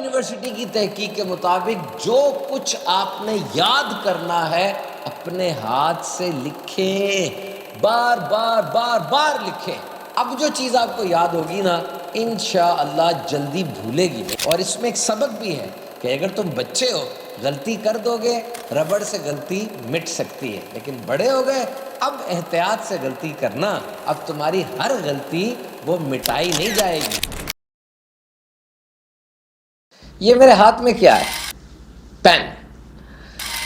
University کی تحقیق کے مطابق جو کچھ آپ نے یاد کرنا ہے اپنے ہاتھ سے لکھیں، بار بار بار بار لکھیں۔ اب جو چیز آپ کو یاد ہوگی نا انشاءاللہ جلدی بھولے گی نہیں۔ اور اس میں ایک سبق بھی ہے کہ اگر تم بچے ہو غلطی کر دو گے، ربڑ سے غلطی مٹ سکتی ہے، لیکن بڑے ہو گئے اب احتیاط سے غلطی کرنا، اب تمہاری ہر غلطی وہ مٹائی نہیں جائے گی۔ یہ میرے ہاتھ میں کیا ہے؟ پین۔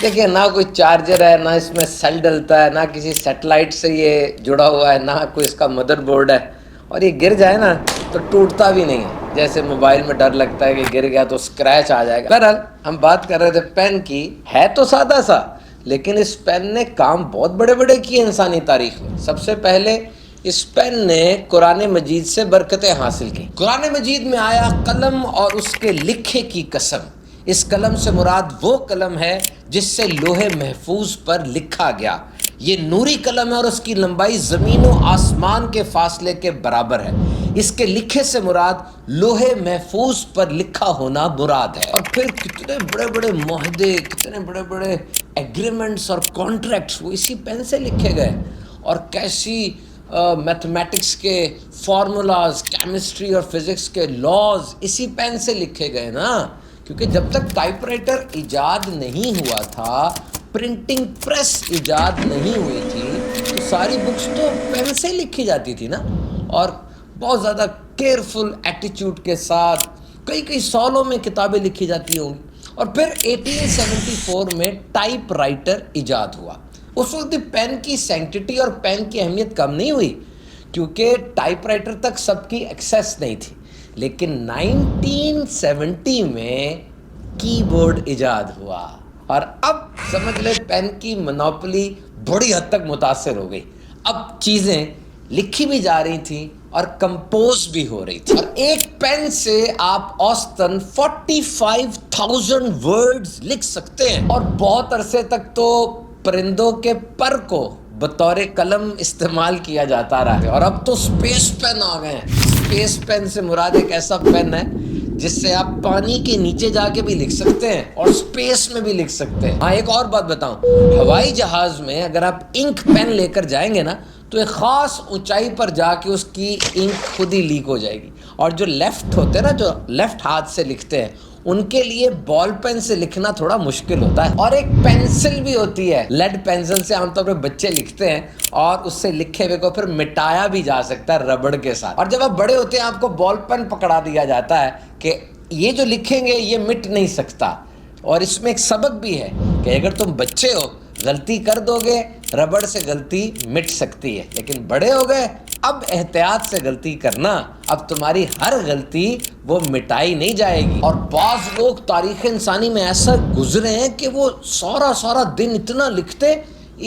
دیکھیں نہ کوئی چارجر ہے، نہ اس میں سیل ڈلتا ہے، نہ کسی سیٹلائٹ سے یہ جڑا ہوا ہے، نہ کوئی اس کا مدر بورڈ ہے، اور یہ گر جائے نا تو ٹوٹتا بھی نہیں ہے، جیسے موبائل میں ڈر لگتا ہے کہ گر گیا تو اسکریچ آ جائے گا۔ بہرحال ہم بات کر رہے تھے پین کی، ہے تو سادہ سا لیکن اس پین نے کام بہت بڑے بڑے کیے انسانی تاریخ میں۔ سب سے پہلے اس پین نے قرآن مجید سے برکتیں حاصل کی۔ قرآن مجید میں آیا قلم اور اس کے لکھے کی قسم۔ اس قلم سے مراد وہ قلم ہے جس سے لوح محفوظ پر لکھا گیا۔ یہ نوری قلم ہے اور اس کی لمبائی زمین و آسمان کے فاصلے کے برابر ہے۔ اس کے لکھے سے مراد لوح محفوظ پر لکھا ہونا مراد ہے۔ اور پھر کتنے بڑے بڑے معاہدے، کتنے بڑے بڑے ایگریمنٹس اور کانٹریکٹس وہ اسی پین سے لکھے گئے، اور کیسی میتھمیٹکس کے فارمولاز، کیمسٹری اور فزکس کے لاز اسی پین سے لکھے گئے نا، کیونکہ جب تک ٹائپ رائٹر ایجاد نہیں ہوا تھا، پرنٹنگ پریس ایجاد نہیں ہوئی تھی، تو ساری بکس تو پین سے لکھی جاتی تھی نا، اور بہت زیادہ کیئرفل ایٹیچیوڈ کے ساتھ کئی سالوں میں کتابیں لکھی جاتی ہوں گی۔ اور پھر 1874 میں ٹائپ رائٹر ایجاد ہوا۔ اس وقت پین کی سینکٹیٹی اور پین کی اہمیت کم نہیں ہوئی، کیونکہ ٹائپ رائٹر تک سب کی ایکسیس نہیں تھی، لیکن 1970 میں کی بورڈ ایجاد ہوا، اور اب سمجھ لے پین کی منوپلی بڑی حد تک متاثر ہو گئی۔ اب چیزیں لکھی بھی جا رہی تھیں اور کمپوز بھی ہو رہی تھی، اور ایک پین سے آپ اوسطاً 45,000 ورڈز لکھ سکتے ہیں، اور بہت عرصے تک تو پرندوں کے پر کو بطور قلم استعمال کیا جاتا رہا ہے۔ اور اب تو سپیس پین آ گئے ہیں۔ سپیس پین سے مراد ایک ایسا پین ہے جس سے آپ پانی کے نیچے جا کے بھی لکھ سکتے ہیں اور سپیس میں بھی لکھ سکتے ہیں۔ ہاں ایک اور بات بتاؤں، ہوائی جہاز میں اگر آپ انک پین لے کر جائیں گے نا تو ایک خاص اونچائی پر جا کے اس کی انک خود ہی لیک ہو جائے گی، اور جو لیفٹ ہوتے ہیں نا، جو لیفٹ ہاتھ سے لکھتے ہیں، ان کے لیے بال پین سے لکھنا تھوڑا مشکل ہوتا ہے۔ اور ایک پینسل بھی ہوتی ہے، لیڈ پینسل سے عام طور پہ بچے لکھتے ہیں، اور اس سے لکھے ہوئے کو پھر مٹایا بھی جا سکتا ہے ربڑ کے ساتھ۔ اور جب آپ بڑے ہوتے ہیں آپ کو بال پین پکڑا دیا جاتا ہے کہ یہ جو لکھیں گے یہ مٹ نہیں سکتا۔ اور اس میں ایک سبق بھی ہے کہ اگر تم بچے ہو غلطی کر دو گے، ربڑ سے غلطی مٹ سکتی ہے، لیکن بڑے ہو گئے اب احتیاط سے غلطی کرنا، اب تمہاری ہر غلطی وہ مٹائی نہیں جائے گی۔ اور بعض لوگ تاریخ انسانی میں ایسا گزرے ہیں کہ وہ سارا دن اتنا لکھتے،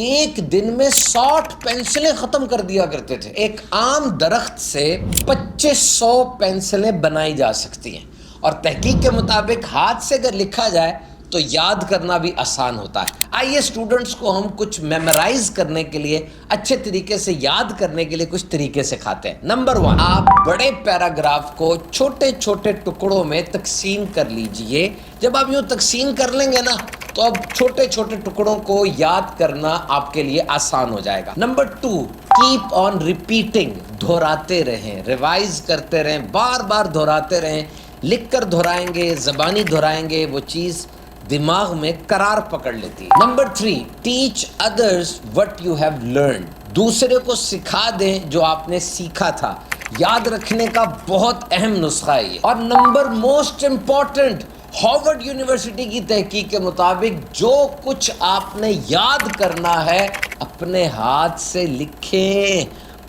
ایک دن میں 60 پینسلیں ختم کر دیا کرتے تھے۔ ایک عام درخت سے 2500 پینسلیں بنائی جا سکتی ہیں، اور تحقیق کے مطابق ہاتھ سے اگر لکھا جائے تو یاد کرنا بھی آسان ہوتا ہے۔ آئیے اسٹوڈنٹس کو ہم کچھ میمورائز کرنے کے لیے، اچھے طریقے سے یاد کرنے کے لیے کچھ طریقے سکھاتے ہیں۔ نمبر 1، آپ بڑے پیراگراف کو چھوٹے چھوٹے ٹکڑوں میں تقسیم کر لیجئے۔ جب آپ یوں تقسیم کر لیں گے نا تو اب چھوٹے چھوٹے ٹکڑوں کو یاد کرنا آپ کے لیے آسان ہو جائے گا۔ نمبر 2، کیپ آن ریپیٹنگ، دہراتے رہیں، ریوائز کرتے رہیں، بار بار دہراتے رہیں۔ لکھ کر دہرائیں گے، زبانی دہرائیں گے، وہ چیز دماغ میں قرار پکڑ لیتی ہے۔ Number 3، teach others what you have learned, دوسرے کو سکھا دیں جو آپ نے سیکھا تھا۔ یاد رکھنے کا بہت اہم نسخہ ہے یہ۔ اور number most important, Harvard university کی تحقیق کے مطابق جو کچھ آپ نے یاد کرنا ہے اپنے ہاتھ سے لکھیں،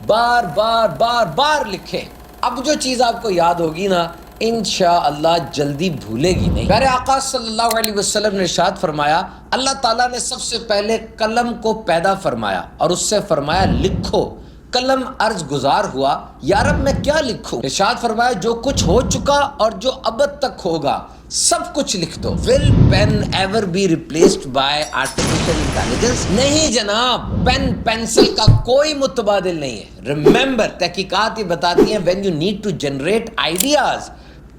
بار بار بار بار لکھیں۔ اب جو چیز آپ کو یاد ہوگی نا انشاءاللہ جلدی بھولے گی نہیں۔ پیارے آقا صلی اللہ علیہ وسلم نے ارشاد فرمایا، اللہ تعالیٰ نے سب سے پہلے قلم کو پیدا فرمایا اور اس سے فرمایا لکھو۔ قلم عرض گزار ہوا، یا رب میں کیا لکھوں؟ ارشاد فرمایا جو کچھ ہو چکا اور جو ابد تک ہوگا سب کچھ لکھ دو۔ Will pen ever be replaced by artificial intelligence؟ نہیں جناب، پین پینسل کا کوئی متبادل نہیں ہے۔ Remember، تحقیقات یہ بتاتی ہیں when you need to generate ideas،